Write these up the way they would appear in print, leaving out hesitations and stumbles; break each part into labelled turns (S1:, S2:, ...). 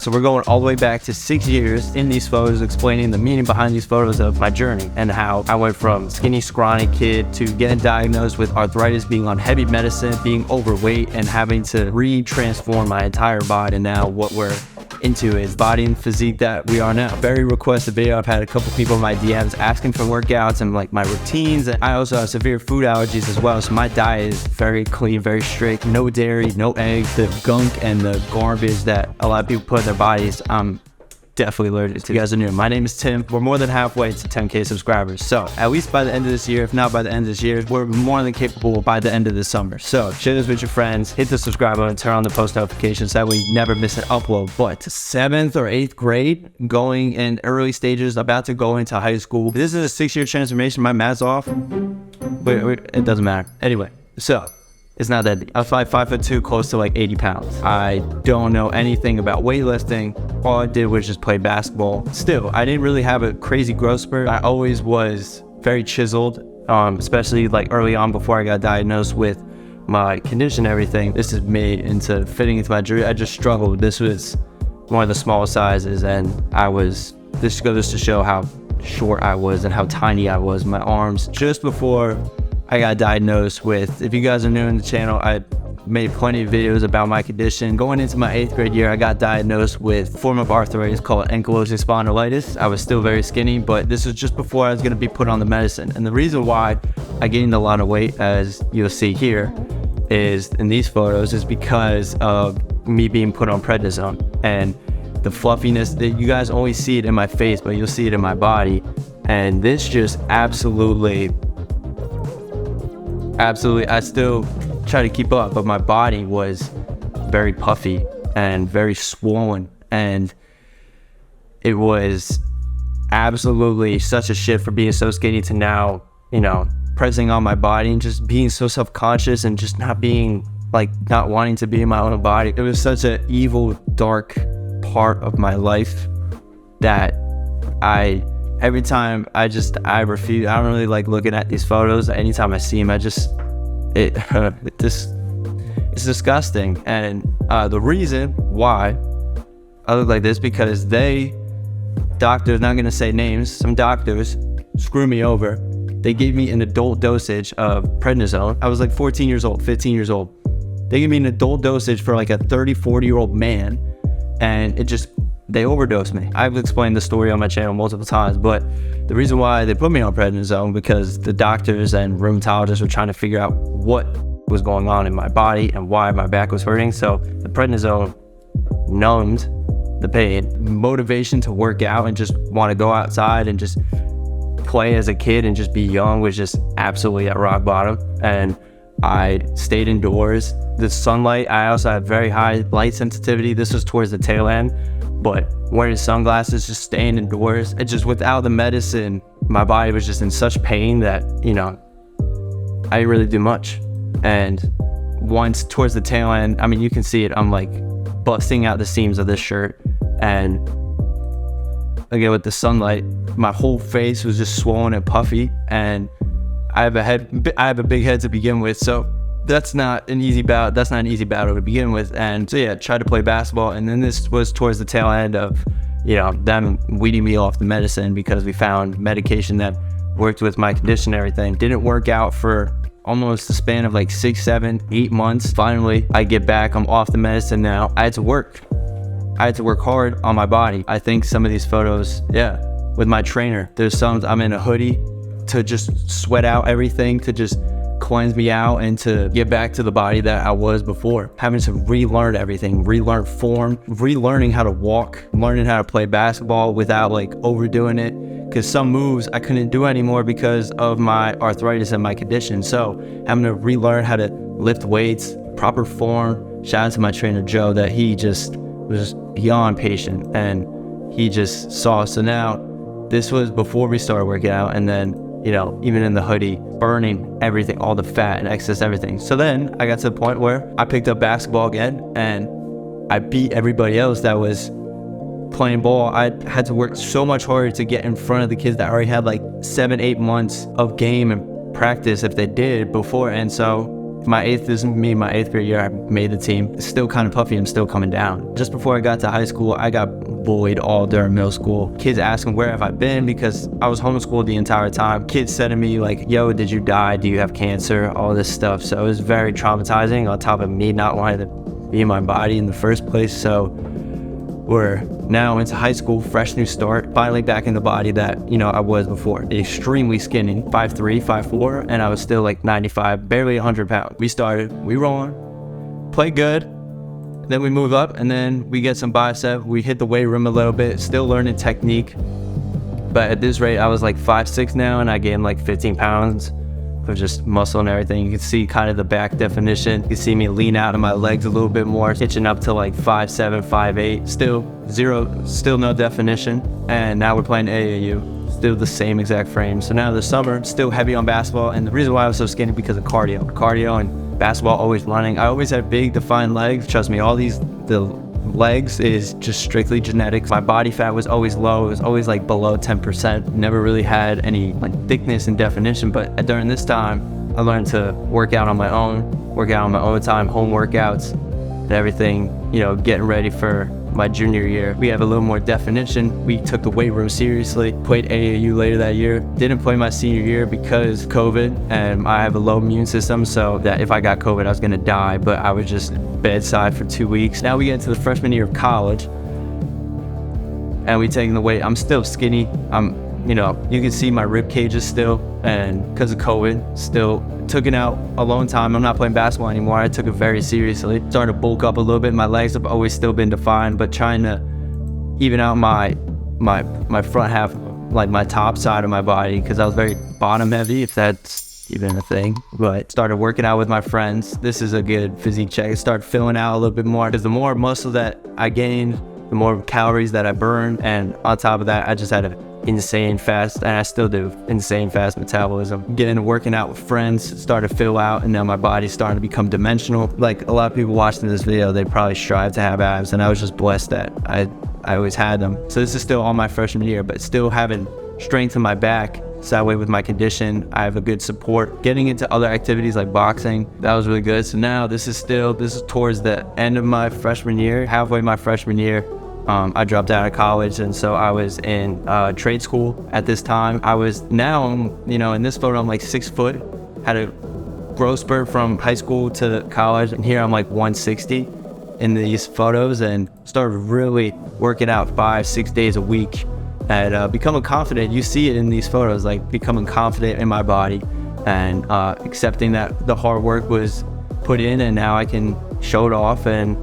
S1: So we're going all the way back to 6 years in these photos, explaining the meaning behind these photos of my journey and how I went from skinny, scrawny kid to getting diagnosed with arthritis, being on heavy medicine, being overweight, and having to re-transform my entire body. And now what we're into is body and physique that we are now. Very requested video. I've had a couple people in my DMs asking for workouts and like my routines. And I also have severe food allergies as well. So my diet is very clean, very strict. No dairy, no eggs. The gunk and the garbage that a lot of people put in their bodies, I'm definitely allergic to. You guys are new. My name is Tim. We're more than halfway to 10K subscribers. So at least by the end of this year, if not by the end of this year, we're more than capable by the end of this summer. So share this with your friends, hit the subscribe button, turn on the post notifications. That way you never miss an upload. But 7th or 8th grade, going in early stages, about to go into high school. This is a 6-year transformation. My math's off. Wait, it doesn't matter. Anyway, so it's not that deep. I was 5'2", close to like 80 pounds. I don't know anything about weightlifting. All I did was just play basketball. Still, I didn't really have a crazy growth spurt. I always was very chiseled, especially like early on before I got diagnosed with my condition and everything. This is made into fitting into my jewelry. I just struggled. This was one of the smallest sizes, and this goes to show how short I was and how tiny I was. My arms, just before I got diagnosed with, if you guys are new in the channel, I made plenty of videos about my condition. Going into my 8th grade year, I got diagnosed with a form of arthritis called ankylosing spondylitis. I was still very skinny, but this was just before I was gonna be put on the medicine. And the reason why I gained a lot of weight, as you'll see here, is in these photos, is because of me being put on prednisone. And the fluffiness, that you guys only see it in my face, but you'll see it in my body. And this just absolutely, I still try to keep up, but my body was very puffy and very swollen, and it was absolutely such a shift for being so skinny to now, you know, pressing on my body and just being so self-conscious and just not wanting to be in my own body. It was such an evil, dark part of my life that every time I refuse. I don't really like looking at these photos. Anytime I see them, it's disgusting. And the reason why I look like this, because doctors, not gonna say names, some doctors screw me over. They gave me an adult dosage of prednisone. I was like 14 years old, 15 years old. They gave me an adult dosage for like a 30, 40-year-old man, and they overdosed me. I've explained the story on my channel multiple times, but the reason why they put me on prednisone, because the doctors and rheumatologists were trying to figure out what was going on in my body and why my back was hurting. So the prednisone numbed the pain. Motivation to work out and just want to go outside and just play as a kid and just be young was just absolutely at rock bottom. And I stayed indoors. The sunlight, I also had very high light sensitivity. This was towards the tail end. But wearing sunglasses, just staying indoors, it just, without the medicine, my body was just in such pain that, you know, I didn't really do much. And once towards the tail end, I mean, you can see it, I'm like busting out the seams of this shirt. And again, with the sunlight, my whole face was just swollen and puffy. And I have a big head to begin with. So that's not an easy battle. That's not an easy battle to begin with. And so yeah, tried to play basketball. And then this was towards the tail end of, you know, them weeding me off the medicine, because we found medication that worked with my condition and everything. Didn't work out for almost a span of like 6, 7, 8 months. Finally, I get back, I'm off the medicine now. I had to work hard on my body. I think some of these photos, yeah, with my trainer, there's some, I'm in a hoodie to just sweat out everything, to just cleanse me out and to get back to the body that I was before. Having to relearn everything, relearn form, relearning how to walk, learning how to play basketball without like overdoing it, because some moves I couldn't do anymore because of my arthritis and my condition. So having to relearn how to lift weights, proper form. Shout out to my trainer Joe, that he just was beyond patient, and he just saw. So now this was before we started working out, and then, you know, even in the hoodie, burning everything, all the fat and excess everything. So then I got to the point where I picked up basketball again, and I beat everybody else that was playing ball. I had to work so much harder to get in front of the kids that already had like 7, 8 months of game and practice if they did before. And so My eighth grade year, I made the team. It's still kind of puffy and still coming down. Just before I got to high school, I got bullied all during middle school. Kids asking where have I been because I was homeschooled the entire time. Kids said to me like, yo, did you die? Do you have cancer? All this stuff. So it was very traumatizing on top of me not wanting to be in my body in the first place. So we're now into high school, fresh new start, finally back in the body that, I was before. Extremely skinny, 5'3", 5'4", and I was still like 95, barely 100 pounds. We rolling, play good, then we move up, and then we get some bicep, we hit the weight room a little bit, still learning technique. But at this rate, I was like 5'6" now, and I gained like 15 pounds of just muscle and everything. You can see kind of the back definition. You can see me lean out of my legs a little bit more, hitching up to like 5'7", 5'8", still no definition. And now we're playing AAU, still the same exact frame. So now the summer, still heavy on basketball, and the reason why I was so skinny because of cardio and basketball, always running. I always had big defined legs. Trust me, the legs is just strictly genetics. My body fat was always low. It was always like below 10%. Never really had any like thickness and definition. But during this time, I learned to work out on my own time, home workouts and everything, getting ready for my junior year. We have a little more definition. We took the weight room seriously, played AAU later that year. Didn't play my senior year because COVID, and I have a low immune system, so that if I got COVID, I was gonna die, but I was just bedside for 2 weeks. Now we get into the freshman year of college, and we taking the weight. I'm still skinny. You can see my rib cages still, and because of COVID, still took it out a long time. I'm not playing basketball anymore. I took it very seriously. Started to bulk up a little bit. My legs have always still been defined, but trying to even out my front half, like my top side of my body, because I was very bottom heavy, if that's even a thing. But started working out with my friends. This is a good physique check. Started filling out a little bit more, because the more muscle that I gained, the more calories that I burned, and on top of that, I just had an insane fast, and I still do, insane fast metabolism. Getting working out with friends, started to fill out, and now my body's starting to become dimensional. Like a lot of people watching this video, they probably strive to have abs, and I was just blessed that I always had them. So this is still all my freshman year, but still having strength in my back, so that way with my condition, I have a good support. Getting into other activities like boxing, that was really good. So now this is towards the end of my freshman year, halfway my freshman year. I dropped out of college, and so I was in trade school at this time. I was now, in this photo, I'm like 6 foot, had a growth spurt from high school to college, and here I'm like 160 in these photos, and started really working out 5-6 days a week and becoming confident. You see it in these photos, like becoming confident in my body and accepting that the hard work was put in, and now I can show it off and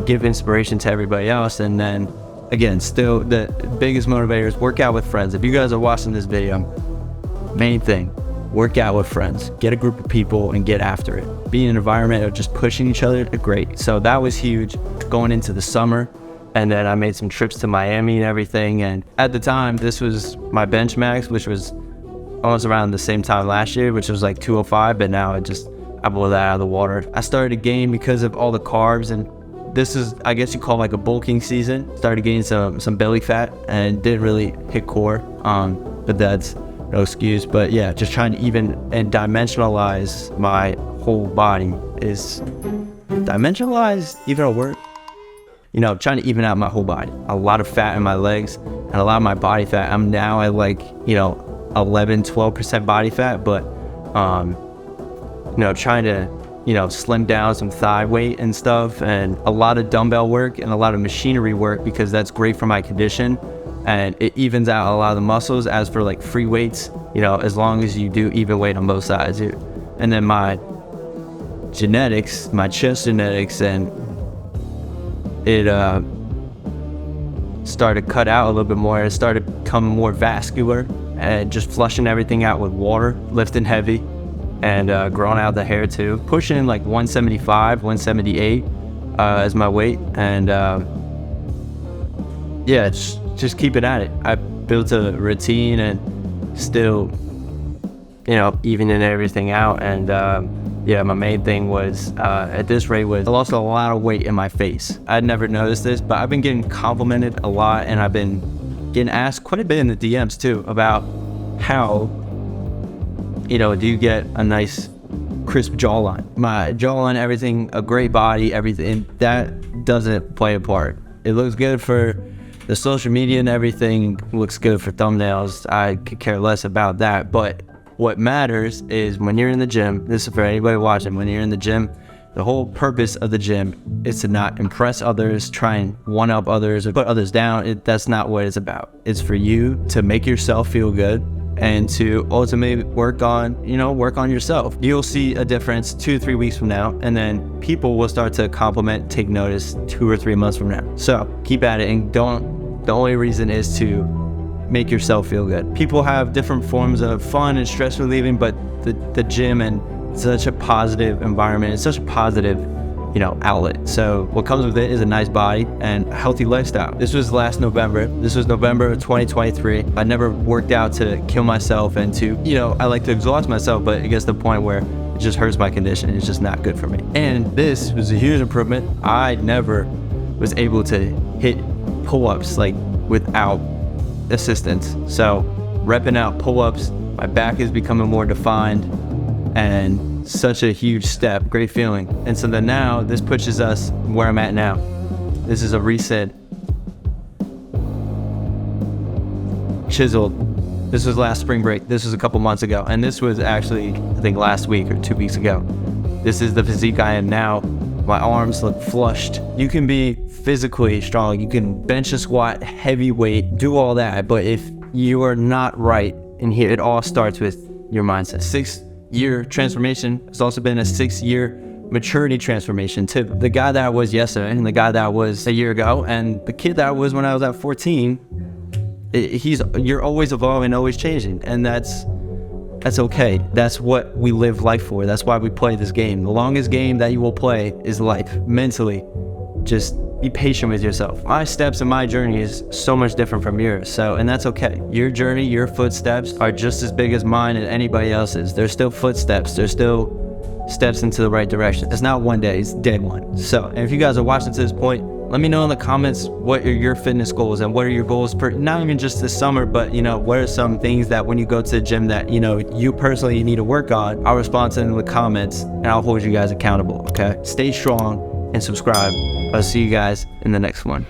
S1: give inspiration to everybody else. And then again, still the biggest motivator is work out with friends. If you guys are watching this video, main thing, work out with friends, get a group of people and get after it. Be in an environment of just pushing each other, great. So that was huge going into the summer. And then I made some trips to Miami and everything. And at the time, this was my bench max, which was almost around the same time last year, which was like 205, but now I blew that out of the water. I started to gain because of all the carbs, and this is, I guess you call like a bulking season. Started gaining some belly fat and didn't really hit core, but that's no excuse. But yeah, just trying to even and dimensionalize my whole body. Is dimensionalize even a word? Trying to even out my whole body. A lot of fat in my legs and a lot of my body fat. I'm now at like, 11-12% body fat, but trying to slim down some thigh weight and stuff, and a lot of dumbbell work and a lot of machinery work, because that's great for my condition and it evens out a lot of the muscles. As for like free weights, as long as you do even weight on both sides. And then my genetics, my chest genetics, and it started to cut out a little bit more. It started becoming more vascular and just flushing everything out with water, lifting heavy, and growing out the hair too. Pushing like 175, 178 as my weight, and yeah, just keep it at it. I built a routine and still, evening everything out. And yeah, my main thing was at this rate was I lost a lot of weight in my face. I'd never noticed this, but I've been getting complimented a lot, and I've been getting asked quite a bit in the DMs too about how, do you get a nice crisp jawline. My jawline, everything, a great body, everything, that doesn't play a part. It looks good for the social media and everything, looks good for thumbnails. I could care less about that. But what matters is when you're in the gym, this is for anybody watching, when you're in the gym, the whole purpose of the gym is to not impress others, try and one-up others or put others down. That's not what it's about. It's for you to make yourself feel good and to ultimately work on yourself. You'll see a difference 2 to 3 weeks from now, and then people will start to compliment, take notice 2 or 3 months from now. So keep at it, and the only reason is to make yourself feel good. People have different forms of fun and stress relieving, but the gym and such a positive environment, it's such a positive, outlet. So what comes with it is a nice body and a healthy lifestyle. This was last November. This was November of 2023. I never worked out to kill myself and to, I like to exhaust myself, but it gets to the point where it just hurts my condition. It's just not good for me. And this was a huge improvement. I never was able to hit pull-ups without assistance. So repping out pull-ups, my back is becoming more defined, and such a huge step, great feeling. And so then now this pushes us where I'm at now. This is a recent chiseled. This was last spring break. This was a couple months ago. And this was actually, I think, last week or 2 weeks ago. This is the physique I am now. My arms look flushed. You can be physically strong. You can bench a squat, heavy weight, do all that. But if you are not right in here, it all starts with your mindset. 6-year transformation has also been a 6-year maturity transformation too. The guy that I was yesterday and the guy that I was a year ago and the kid that I was when I was at 14, you're always evolving, always changing, and that's okay. That's what we live life for. That's why we play this game. The longest game that you will play is life. Mentally, just be patient with yourself. My steps and my journey is so much different from yours. And that's okay. Your journey, your footsteps are just as big as mine and anybody else's. There's still footsteps. There's still steps into the right direction. It's not one day, it's day one. And if you guys are watching to this point, let me know in the comments what are your fitness goals and what are your goals for not even just this summer, but what are some things that when you go to the gym that you personally need to work on. I'll respond to them in the comments and I'll hold you guys accountable. Okay, stay strong and subscribe. I'll see you guys in the next one.